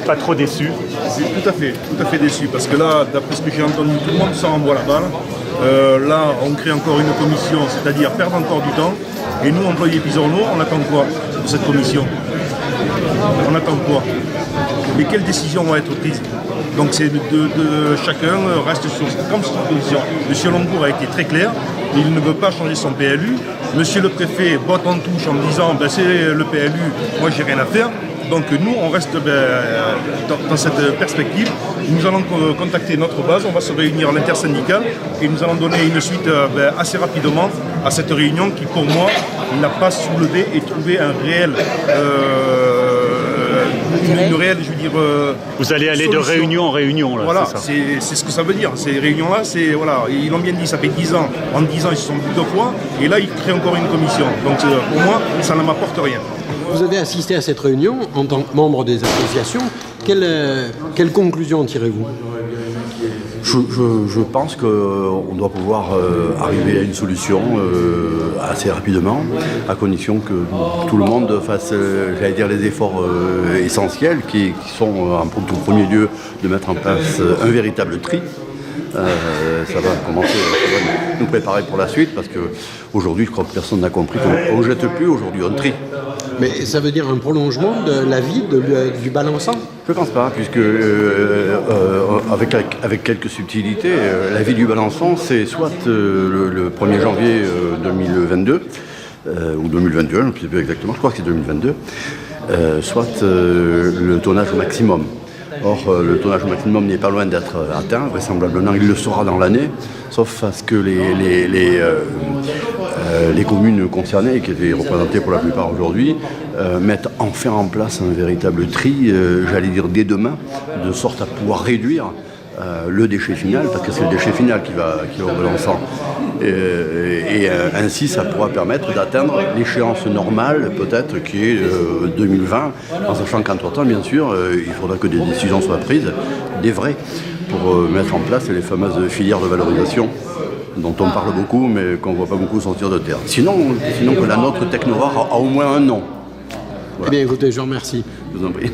pas trop déçu? Tout à fait déçu, parce que là, d'après ce que j'ai entendu, tout le monde s'en renvoie la balle. Là, on crée encore une commission, c'est-à-dire perdre encore du temps. Et nous, employés Pisarno, on attend quoi pour cette commission? On attend quoi? Mais quelles décisions vont être prises? Donc c'est de chacun reste sur sa position. Monsieur Loncourt a été très clair, il ne veut pas changer son PLU. Monsieur le préfet botte en touche en disant c'est le PLU, moi j'ai rien à faire. Donc nous on reste dans cette perspective. Nous allons contacter notre base, on va se réunir à l'intersyndicale et nous allons donner une suite assez rapidement à cette réunion qui pour moi n'a pas soulevé et trouvé un réel une réelle, je veux dire. Vous allez aller solution. De réunion en réunion, là. Voilà, c'est c'est ce que ça veut dire. Ces réunions-là, c'est voilà, ils l'ont bien dit, ça fait 10 ans. En 10 ans, ils se sont vus 2 fois, et là, ils créent encore une commission. Donc, pour moi, ça ne m'apporte rien. Vous avez assisté à cette réunion en tant que membre des associations. Quelle conclusion tirez-vous? Je pense qu'on doit pouvoir arriver à une solution assez rapidement, à condition que tout le monde fasse, j'allais dire, les efforts essentiels qui sont, en tout premier lieu, de mettre en place un véritable tri. Ça va commencer, ça va nous préparer pour la suite, parce qu'aujourd'hui, je crois que personne n'a compris qu'on ne jette plus, aujourd'hui on trie. Mais ça veut dire un prolongement de la vie du balançant? Je ne pense pas, puisque avec quelques subtilités, la vie du balançon, c'est soit le 1er janvier 2022, ou 2022, je ne sais plus exactement, je crois que c'est 2022, soit le tonnage maximum. Or, le tonnage maximum n'est pas loin d'être atteint, vraisemblablement il le sera dans l'année, sauf parce que les communes concernées, qui étaient représentées pour la plupart aujourd'hui, mettent enfin en place un véritable tri, j'allais dire dès demain, de sorte à pouvoir réduire le déchet final, parce que c'est le déchet final qui va au balançant. Et ainsi, ça pourra permettre d'atteindre l'échéance normale, peut-être, qui est 2020, en sachant qu'entre-temps, bien sûr, il faudra que des décisions soient prises, des vraies, pour mettre en place les fameuses filières de valorisation dont on parle beaucoup, mais qu'on ne voit pas beaucoup sortir de terre. Sinon que la nôtre Technovare a au moins un nom. Voilà. Eh bien, écoutez, je vous remercie. Je vous en prie.